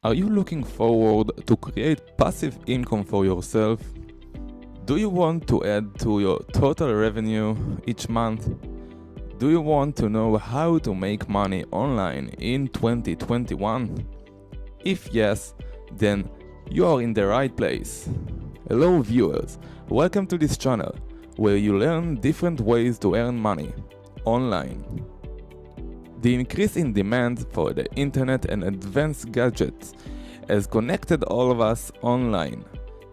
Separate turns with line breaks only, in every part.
Are you looking forward to create passive income for yourself? Do you want to add to your total revenue each month? Do you want to know how to make money online in 2021? If yes, then you are in the right place. Hello viewers, welcome to this channel where you learn different ways to earn money online. The increase in demand for the internet and advanced gadgets has connected all of us online.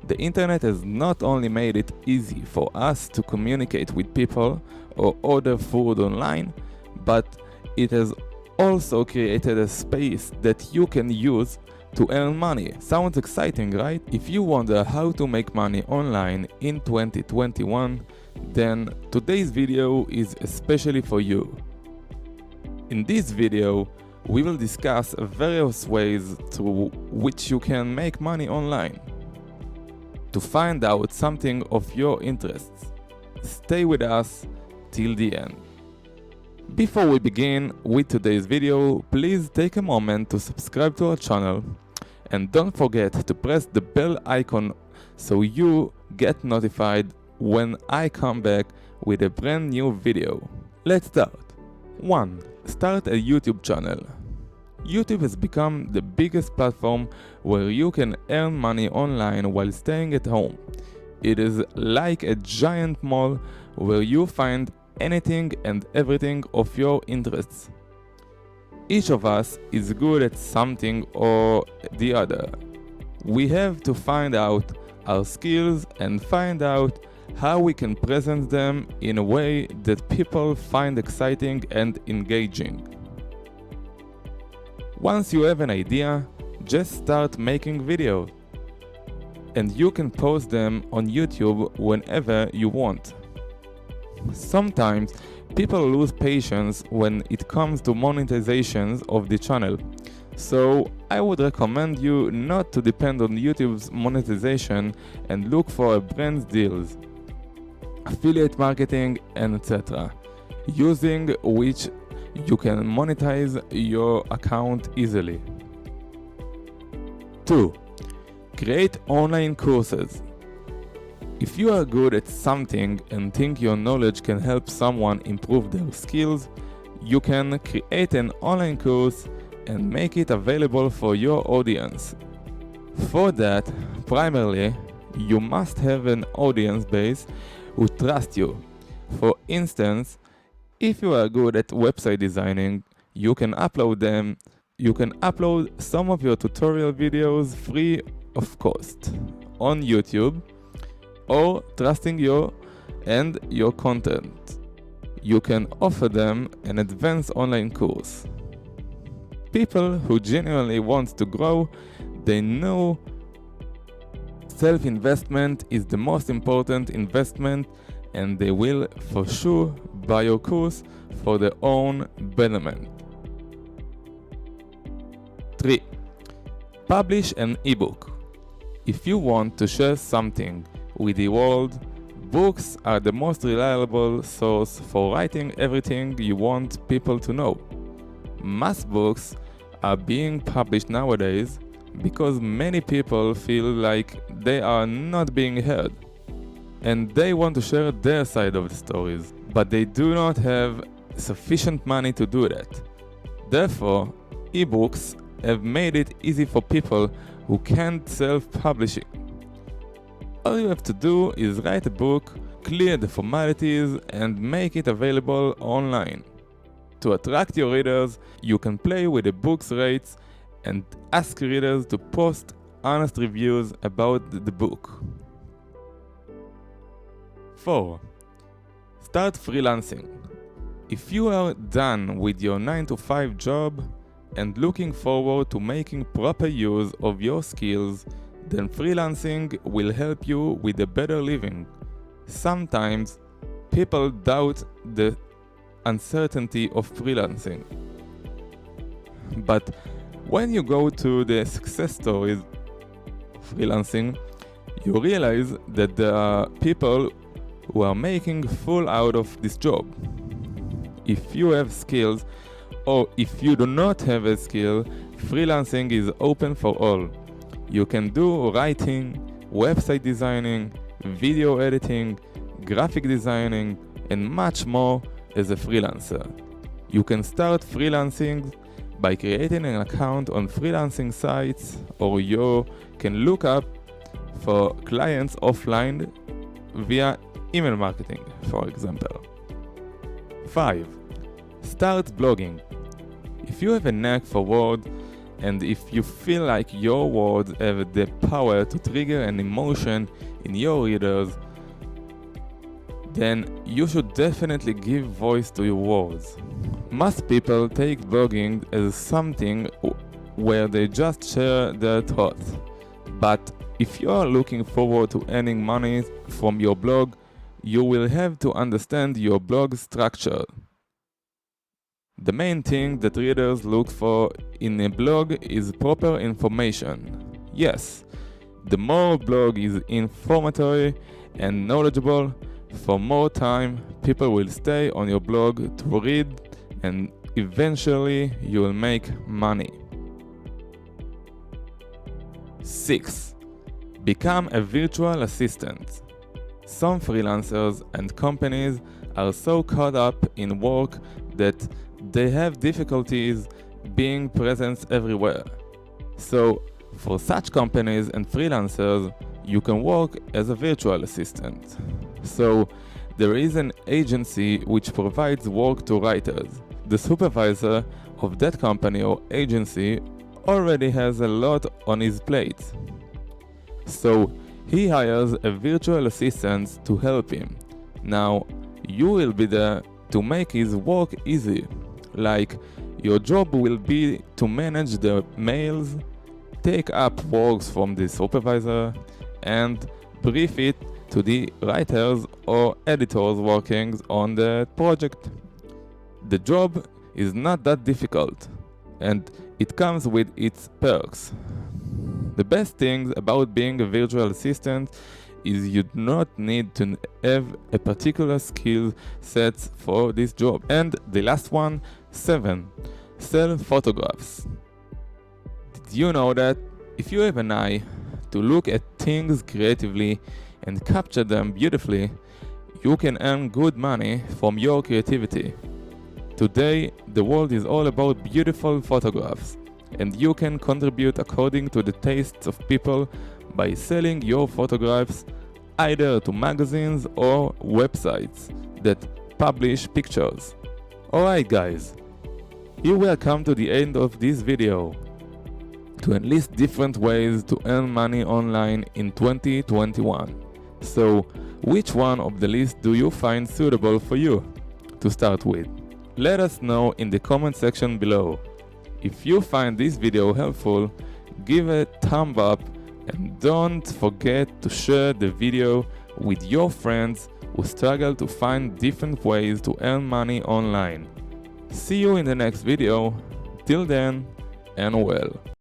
The internet has not only made it easy for us to communicate with people or order food online, but it has also created a space that you can use to earn money. Sounds exciting, right? If you wonder how to make money online in 2021, then today's video is especially for you. In this video, we will discuss various ways through which you can make money online. To find out something of your interests, stay with us till the end. Before we begin with today's video, please take a moment to subscribe to our channel and don't forget to press the bell icon so you get notified when I come back with a brand new video. Let's start. 1. Start a YouTube channel. YouTube has become the biggest platform where you can earn money online while staying at home. It is like a giant mall where you find anything and everything of your interests. Each of us is good at something or the other. We have to find out our skills and find out how we can present them in a way that people find exciting and engaging. Once you have an idea, just start making videos, and you can post them on YouTube whenever you want. Sometimes people lose patience when it comes to monetizations of the channel, so I would recommend you not to depend on YouTube's monetization and look for brand deals, affiliate marketing, and etc., using which you can monetize your account easily. 2. Create online courses. If you are good at something and think your knowledge can help someone improve their skills, you can create an online course and make it available for your audience. For that, primarily, you must have an audience base who trust you. For instance, if you are good at website designing, you can upload some of your tutorial videos free of cost on YouTube, or trusting you and your content, you can offer them an advanced online course. People who genuinely want to grow, they know self-investment is the most important investment, and they will for sure buy your course for their own betterment. 3. Publish an ebook. If you want to share something with the world, books are the most reliable source for writing everything you want people to know. Mass books are being published nowadays because many people feel like they are not being heard, and they want to share their side of the stories, but they do not have sufficient money to do that. Therefore, ebooks have made it easy for people who can't self-publish it. All you have to do is write a book, clear the formalities, and make it available online. To attract your readers, you can play with the book's rates and ask readers to post honest reviews about the book. 4. Start freelancing. If you are done with your 9-to-5 job and looking forward to making proper use of your skills, then freelancing will help you with a better living. Sometimes people doubt the uncertainty of freelancing, but when you go to the success stories of freelancing, you realize that there are people who are making full out of this job. If you have skills, or if you do not have a skill, Freelancing is open for all. You can do writing, website designing, video editing, graphic designing, and much more as a freelancer. You can start freelancing by creating an account on freelancing sites, or you can look up for clients offline via email marketing, for example. 5. Start blogging. If you have a knack for words, and if you feel like your words have the power to trigger an emotion in your readers, then you should definitely give voice to your words. Most people take blogging as something where they just share their thoughts. But if you are looking forward to earning money from your blog, you will have to understand your blog structure. The main thing that readers look for in a blog is proper information. Yes, the more blog is informative and knowledgeable, for more time people will stay on your blog to read, and eventually you will make money. 6. Become a virtual assistant. Some freelancers and companies are so caught up in work that they have difficulties being present everywhere. So, for such companies and freelancers, you can work as a virtual assistant. So, there is an agency which provides work to writers. The supervisor of that company or agency already has a lot on his plate. So, he hires a virtual assistant to help him. Now, you will be there to make his work easy. Like, your job will be to manage the mails, take up works from the supervisor, and brief it to the writers or editors working on the project. The job is not that difficult, and it comes with its perks. The best thing about being a virtual assistant is you do not need to have a particular skill set for this job. And the last one, 7. Sell photographs. Did you know that if you have an eye to look at things creatively and capture them beautifully, you can earn good money from your creativity? Today, the world is all about beautiful photographs, and you can contribute according to the tastes of people by selling your photographs either to magazines or websites that publish pictures. Alright guys, here we have come to the end of this video. To enlist different ways to earn money online in 2021. So, which one of the list do you find suitable for you to start with? Let us know in the comment section below. If you find this video helpful, give a thumb up and don't forget to share the video with your friends who struggle to find different ways to earn money online. See you in the next video. Till then, and well.